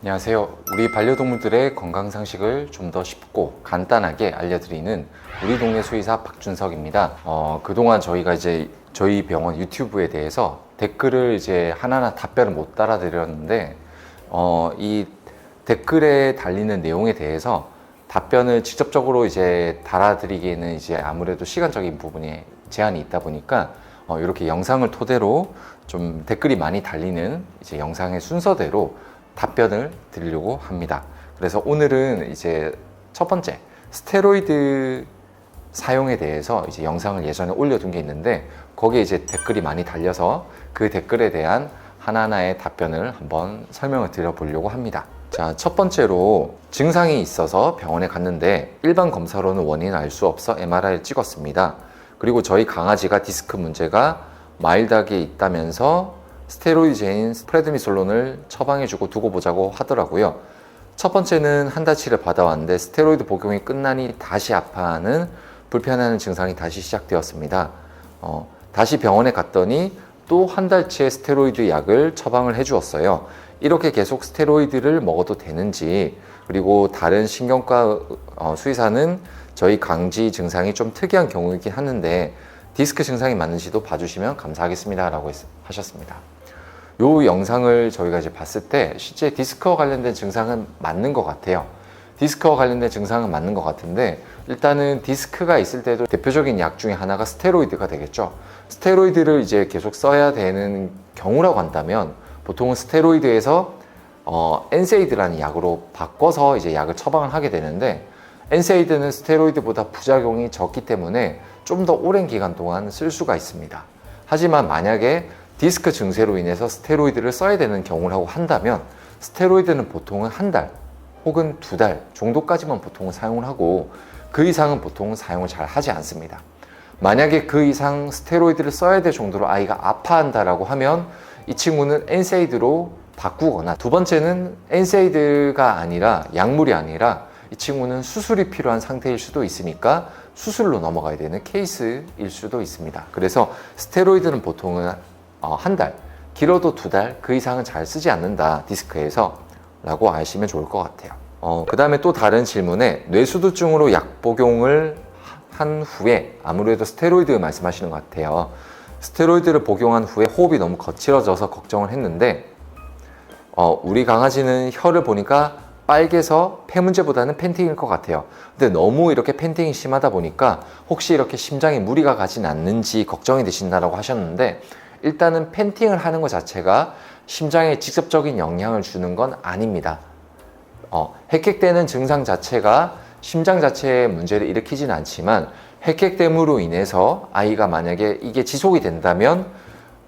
안녕하세요. 우리 반려동물들의 건강 상식을 좀 더 쉽고 간단하게 알려드리는 우리 동네 수의사 박준석입니다. 그동안 저희가 이제 저희 병원 유튜브에 대해서 댓글을 이제 하나하나 답변을 못 달아드렸는데, 이 댓글에 달리는 내용에 대해서 답변을 직접적으로 이제 달아드리기에는 이제 아무래도 시간적인 부분에 제한이 있다 보니까 이렇게 영상을 토대로 좀 댓글이 많이 달리는 이제 영상의 순서대로 답변을 드리려고 합니다. 그래서 오늘은 이제 첫 번째 스테로이드 사용에 대해서 이제 영상을 예전에 올려둔 게 있는데, 거기에 이제 댓글이 많이 달려서 그 댓글에 대한 하나하나의 답변을 한번 설명을 드려보려고 합니다. 자, 첫 번째로 증상이 있어서 병원에 갔는데 일반 검사로는 원인을 알 수 없어 MRI를 찍었습니다. 그리고 저희 강아지가 디스크 문제가 마일드하게 있다면서 스테로이드제인 프레드니솔론을 처방해주고 두고 보자고 하더라고요. 첫 번째는 한 달치를 받아왔는데 스테로이드 복용이 끝나니 다시 아파하는 불편해하는 증상이 다시 시작되었습니다. 다시 병원에 갔더니 또 한 달치의 스테로이드 약을 처방을 해주었어요. 이렇게 계속 스테로이드를 먹어도 되는지, 그리고 다른 신경과 수의사는 저희 강지 증상이 좀 특이한 경우이긴 하는데 디스크 증상이 맞는지도 봐주시면 감사하겠습니다 라고 하셨습니다. 이 영상을 저희가 이제 봤을 때 실제 디스크와 관련된 증상은 맞는 것 같아요. 디스크와 관련된 증상은 맞는 것 같은데, 일단은 디스크가 있을 때도 대표적인 약 중에 하나가 스테로이드가 되겠죠. 스테로이드를 이제 계속 써야 되는 경우라고 한다면 보통은 스테로이드에서 엔세이드라는 약으로 바꿔서 이제 약을 처방을 하게 되는데, 엔세이드는 스테로이드보다 부작용이 적기 때문에 좀 더 오랜 기간 동안 쓸 수가 있습니다. 하지만 만약에 디스크 증세로 인해서 스테로이드를 써야 되는 경우라고 한다면 스테로이드는 보통은 한 달 혹은 두 달 정도까지만 보통은 사용을 하고, 그 이상은 보통은 사용을 잘 하지 않습니다. 만약에 그 이상 스테로이드를 써야 될 정도로 아이가 아파한다라고 하면 이 친구는 엔세이드로 바꾸거나, 두 번째는 엔세이드가 아니라 약물이 아니라 이 친구는 수술이 필요한 상태일 수도 있으니까 수술로 넘어가야 되는 케이스일 수도 있습니다. 그래서 스테로이드는 보통은 한 달, 길어도 두 달, 그 이상은 잘 쓰지 않는다 디스크에서 라고 아시면 좋을 것 같아요. 그 다음에 또 다른 질문에 뇌수두증으로 약 복용을 한 후에, 아무래도 스테로이드 말씀하시는 것 같아요. 스테로이드를 복용한 후에 호흡이 너무 거칠어져서 걱정을 했는데, 우리 강아지는 혀를 보니까 빨개서 폐 문제보다는 팬팅일 것 같아요. 근데 너무 이렇게 팬팅이 심하다 보니까 혹시 이렇게 심장에 무리가 가진 않는지 걱정이 되신다고 하셨는데, 일단은 팬팅을 하는 것 자체가 심장에 직접적인 영향을 주는 건 아닙니다. 핵핵대는 증상 자체가 심장 자체에 문제를 일으키진 않지만, 핵핵됨으로 인해서 아이가 만약에 이게 지속이 된다면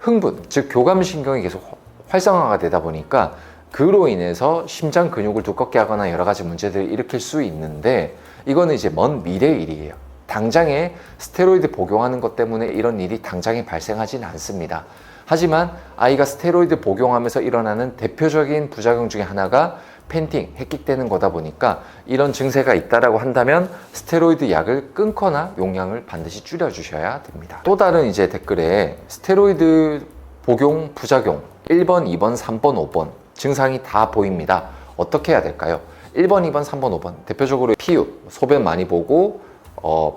흥분, 즉 교감신경이 계속 활성화가 되다 보니까 그로 인해서 심장 근육을 두껍게 하거나 여러 가지 문제들을 일으킬 수 있는데, 이거는 이제 먼 미래의 일이에요. 당장에 스테로이드 복용하는 것 때문에 이런 일이 당장에 발생하지는 않습니다. 하지만 아이가 스테로이드 복용하면서 일어나는 대표적인 부작용 중에 하나가 팬팅, 핵킥되는 거다 보니까 이런 증세가 있다라고 한다면 스테로이드 약을 끊거나 용량을 반드시 줄여주셔야 됩니다. 또 다른 이제 댓글에 스테로이드 복용 부작용 1번, 2번, 3번, 5번 증상이 다 보입니다. 어떻게 해야 될까요? 1번, 2번, 3번, 5번 대표적으로 PU, 소변 많이 보고,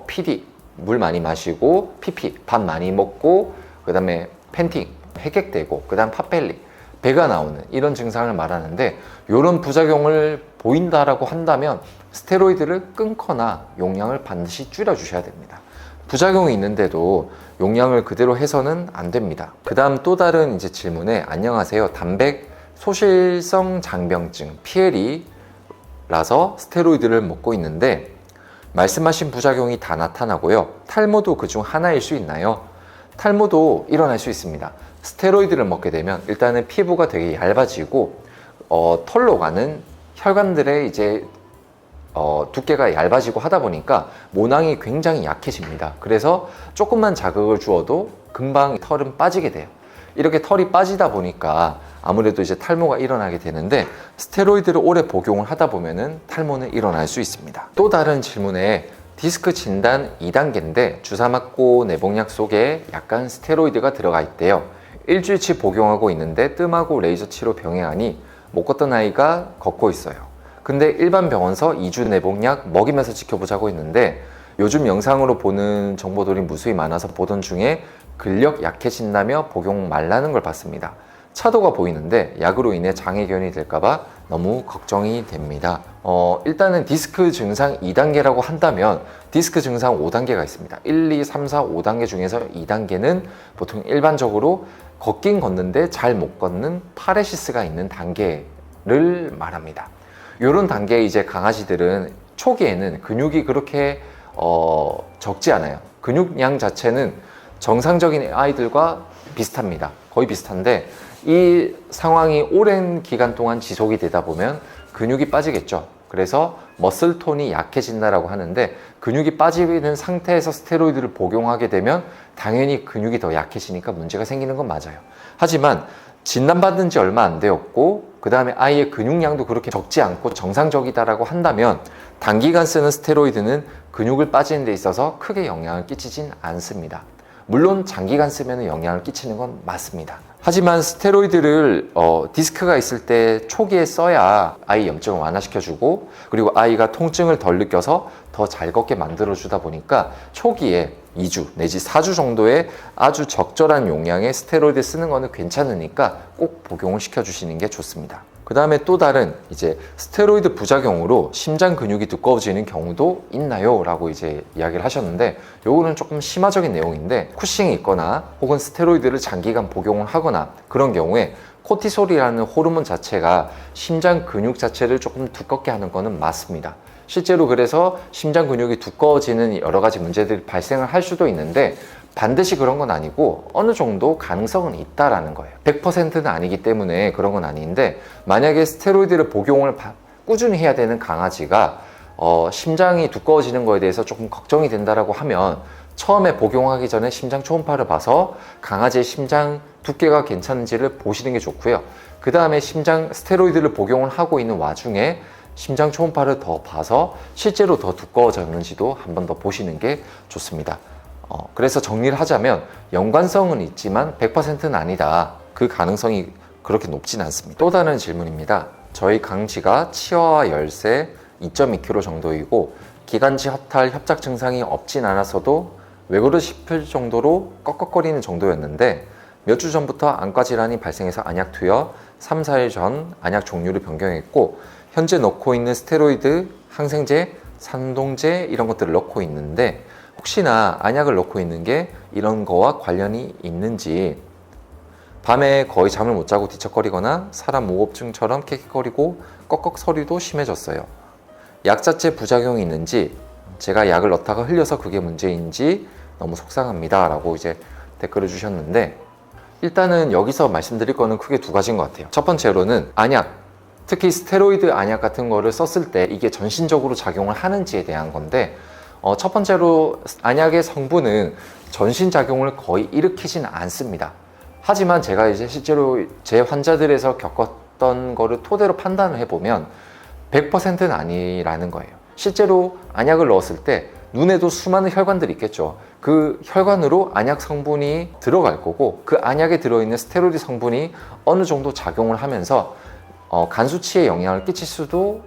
PD, 물 많이 마시고, PP, 밥 많이 먹고, 그 다음에 팬팅, 핵핵되고, 그 다음 팟벨리, 배가 나오는 이런 증상을 말하는데, 이런 부작용을 보인다라고 한다면 스테로이드를 끊거나 용량을 반드시 줄여주셔야 됩니다. 부작용이 있는데도 용량을 그대로 해서는 안 됩니다. 그 다음 또 다른 이제 질문에, 안녕하세요. 단백 소실성 장병증 PL이라서 스테로이드를 먹고 있는데 말씀하신 부작용이 다 나타나고요. 탈모도 그중 하나일 수 있나요? 탈모도 일어날 수 있습니다. 스테로이드를 먹게 되면 일단은 피부가 되게 얇아지고, 털로 가는 혈관들의 이제 두께가 얇아지고 하다 보니까 모낭이 굉장히 약해집니다. 그래서 조금만 자극을 주어도 금방 털은 빠지게 돼요. 이렇게 털이 빠지다 보니까 아무래도 이제 탈모가 일어나게 되는데, 스테로이드를 오래 복용을 하다 보면은 탈모는 일어날 수 있습니다. 또 다른 질문에 디스크 진단 2단계인데 주사 맞고 내복약 속에 약간 스테로이드가 들어가 있대요. 일주일치 복용하고 있는데 뜸하고 레이저 치료 병행하니 못 걷던 아이가 걷고 있어요. 근데 일반 병원서 2주 내복약 먹이면서 지켜보자고 했는데 요즘 영상으로 보는 정보들이 무수히 많아서 보던 중에 근력 약해진다며 복용 말라는 걸 봤습니다. 차도가 보이는데 약으로 인해 장애견이 될까봐 너무 걱정이 됩니다. 일단은 디스크 증상 2단계라고 한다면 디스크 증상 5단계가 있습니다. 1, 2, 3, 4, 5단계 중에서 2단계는 보통 일반적으로 걷긴 걷는데 잘 못 걷는 파레시스가 있는 단계를 말합니다. 이런 단계에 이제 강아지들은 초기에는 근육이 그렇게 적지 않아요. 근육량 자체는 정상적인 아이들과 비슷합니다. 거의 비슷한데 이 상황이 오랜 기간 동안 지속이 되다 보면 근육이 빠지겠죠. 그래서 머슬톤이 약해진다라고 하는데 근육이 빠지는 상태에서 스테로이드를 복용하게 되면 당연히 근육이 더 약해지니까 문제가 생기는 건 맞아요. 하지만 진단받은 지 얼마 안 되었고 그 다음에 아이의 근육량도 그렇게 적지 않고 정상적이다라고 한다면 단기간 쓰는 스테로이드는 근육을 빠지는 데 있어서 크게 영향을 끼치진 않습니다. 물론 장기간 쓰면 영향을 끼치는 건 맞습니다. 하지만 스테로이드를 디스크가 있을 때 초기에 써야 아이 염증을 완화시켜주고 그리고 아이가 통증을 덜 느껴서 더 잘 걷게 만들어주다 보니까 초기에 2주 내지 4주 정도의 아주 적절한 용량의 스테로이드 쓰는 거는 괜찮으니까 꼭 복용을 시켜주시는 게 좋습니다. 그 다음에 또 다른 이제 스테로이드 부작용으로 심장 근육이 두꺼워지는 경우도 있나요? 라고 이제 이야기를 하셨는데 요거는 조금 심화적인 내용인데 쿠싱이 있거나 혹은 스테로이드를 장기간 복용을 하거나 그런 경우에 코티솔이라는 호르몬 자체가 심장 근육 자체를 조금 두껍게 하는 거는 맞습니다. 실제로 그래서 심장 근육이 두꺼워지는 여러 가지 문제들이 발생을 할 수도 있는데 반드시 그런 건 아니고 어느 정도 가능성은 있다라는 거예요. 100%는 아니기 때문에 그런 건 아닌데 만약에 스테로이드를 복용을 꾸준히 해야 되는 강아지가 심장이 두꺼워지는 거에 대해서 조금 걱정이 된다라고 하면 처음에 복용하기 전에 심장 초음파를 봐서 강아지의 심장 두께가 괜찮은지를 보시는 게 좋고요. 그 다음에 심장 스테로이드를 복용을 하고 있는 와중에 심장 초음파를 더 봐서 실제로 더 두꺼워졌는지도 한 번 더 보시는 게 좋습니다. 그래서 정리를 하자면 연관성은 있지만 100%는 아니다. 그 가능성이 그렇게 높진 않습니다. 또 다른 질문입니다. 저희 강쥐가 치와와 열쇠 2.2kg 정도이고 기관지 허탈 협착 증상이 없진 않아서도 왜 그러 싶을 정도로 꺽꺽거리는 정도였는데 몇 주 전부터 안과 질환이 발생해서 안약 투여 3, 4일 전 안약 종류를 변경했고 현재 넣고 있는 스테로이드, 항생제, 산동제 이런 것들을 넣고 있는데 혹시나 안약을 넣고 있는 게 이런 거와 관련이 있는지 밤에 거의 잠을 못 자고 뒤척거리거나 사람 무호흡증처럼 킥킥거리고 꺽꺽 소리도 심해졌어요. 약 자체 부작용이 있는지 제가 약을 넣다가 흘려서 그게 문제인지 너무 속상합니다 라고 이제 댓글을 주셨는데 일단은 여기서 말씀드릴 거는 크게 두 가지인 것 같아요. 첫 번째로는 안약, 특히 스테로이드 안약 같은 거를 썼을 때 이게 전신적으로 작용을 하는지에 대한 건데 첫 번째로 안약의 성분은 전신작용을 거의 일으키진 않습니다. 하지만 제가 이제 실제로 제 환자들에서 겪었던 거를 토대로 판단을 해보면 100%는 아니라는 거예요. 실제로 안약을 넣었을 때 눈에도 수많은 혈관들이 있겠죠. 그 혈관으로 안약 성분이 들어갈 거고 그 안약에 들어있는 스테로이드 성분이 어느 정도 작용을 하면서 간 수치에 영향을 끼칠 수도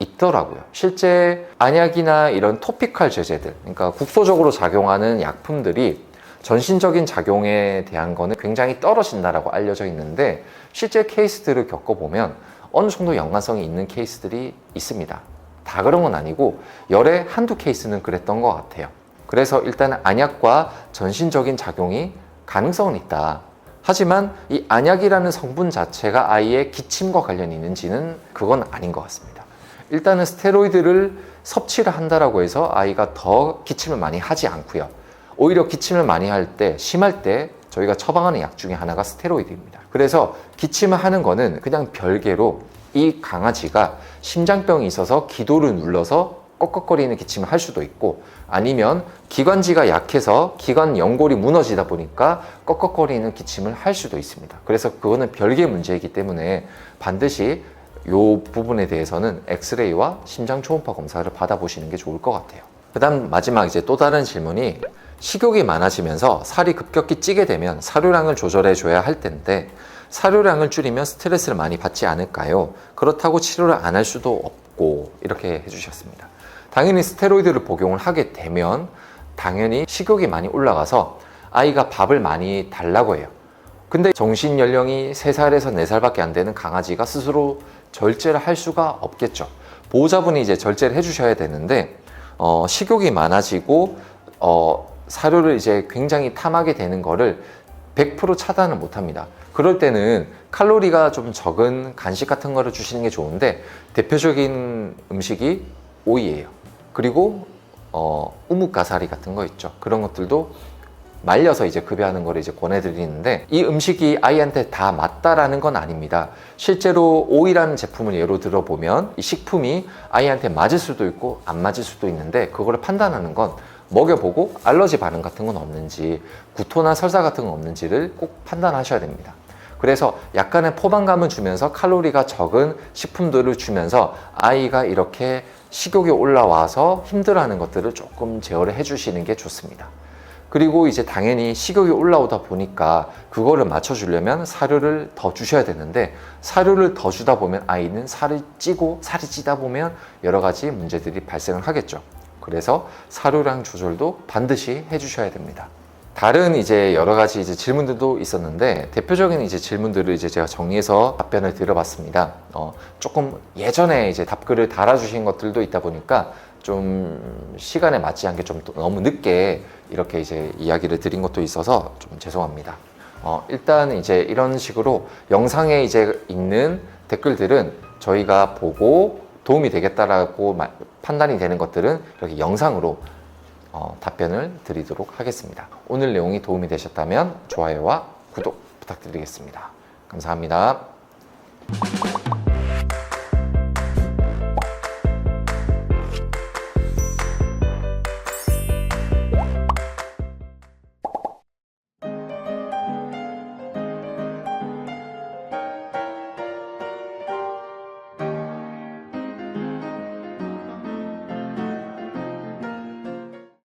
있더라고요. 실제 안약이나 이런 토피컬 제제들, 그러니까 국소적으로 작용하는 약품들이 전신적인 작용에 대한 거는 굉장히 떨어진다라고 알려져 있는데 실제 케이스들을 겪어보면 어느 정도 연관성이 있는 케이스들이 있습니다. 다 그런 건 아니고 열에 한두 케이스는 그랬던 것 같아요. 그래서 일단 안약과 전신적인 작용이 가능성은 있다. 하지만 이 안약이라는 성분 자체가 아이의 기침과 관련이 있는지는 그건 아닌 것 같습니다. 일단은 스테로이드를 섭취를 한다라고 해서 아이가 더 기침을 많이 하지 않고요. 오히려 기침을 많이 할 때, 심할 때 저희가 처방하는 약 중에 하나가 스테로이드입니다. 그래서 기침을 하는 거는 그냥 별개로 이 강아지가 심장병이 있어서 기도를 눌러서 꺽꺽거리는 기침을 할 수도 있고 아니면 기관지가 약해서 기관 연골이 무너지다 보니까 꺽꺽거리는 기침을 할 수도 있습니다. 그래서 그거는 별개의 문제이기 때문에 반드시 이 부분에 대해서는 엑스레이와 심장 초음파 검사를 받아보시는 게 좋을 것 같아요. 그 다음 마지막 이제 또 다른 질문이 식욕이 많아지면서 살이 급격히 찌게 되면 사료량을 조절해 줘야 할 텐데 사료량을 줄이면 스트레스를 많이 받지 않을까요? 그렇다고 치료를 안 할 수도 없고 이렇게 해주셨습니다. 당연히 스테로이드를 복용을 하게 되면 당연히 식욕이 많이 올라가서 아이가 밥을 많이 달라고 해요. 근데 정신 연령이 3살에서 4살밖에 안 되는 강아지가 스스로 절제를 할 수가 없겠죠. 보호자분이 이제 절제를 해주셔야 되는데 식욕이 많아지고 사료를 이제 굉장히 탐하게 되는 거를 100% 차단을 못 합니다. 그럴 때는 칼로리가 좀 적은 간식 같은 거를 주시는 게 좋은데 대표적인 음식이 오이예요. 그리고 우뭇가사리 같은 거 있죠. 그런 것들도 말려서 이제 급여하는 거를 이제 권해드리는데 이 음식이 아이한테 다 맞다라는 건 아닙니다. 실제로 오이라는 제품을 예로 들어보면 이 식품이 아이한테 맞을 수도 있고 안 맞을 수도 있는데 그거를 판단하는 건 먹여보고 알러지 반응 같은 건 없는지 구토나 설사 같은 건 없는지를 꼭 판단하셔야 됩니다. 그래서 약간의 포만감을 주면서 칼로리가 적은 식품들을 주면서 아이가 이렇게 식욕이 올라와서 힘들어하는 것들을 조금 제어를 해주시는 게 좋습니다. 그리고 이제 당연히 식욕이 올라오다 보니까 그거를 맞춰주려면 사료를 더 주셔야 되는데 사료를 더 주다 보면 아이는 살이 찌고 살이 찌다 보면 여러 가지 문제들이 발생을 하겠죠. 그래서 사료량 조절도 반드시 해주셔야 됩니다. 다른 이제 여러 가지 이제 질문들도 있었는데 대표적인 이제 질문들을 이제 제가 정리해서 답변을 드려봤습니다. 조금 예전에 이제 답글을 달아주신 것들도 있다 보니까 좀 시간에 맞지 않게 좀 너무 늦게 이렇게 이제 이야기를 드린 것도 있어서 좀 죄송합니다. 일단 이제 이런 식으로 영상에 이제 있는 댓글들은 저희가 보고 도움이 되겠다라고 판단이 되는 것들은 이렇게 영상으로 답변을 드리도록 하겠습니다. 오늘 내용이 도움이 되셨다면 좋아요와 구독 부탁드리겠습니다. 감사합니다.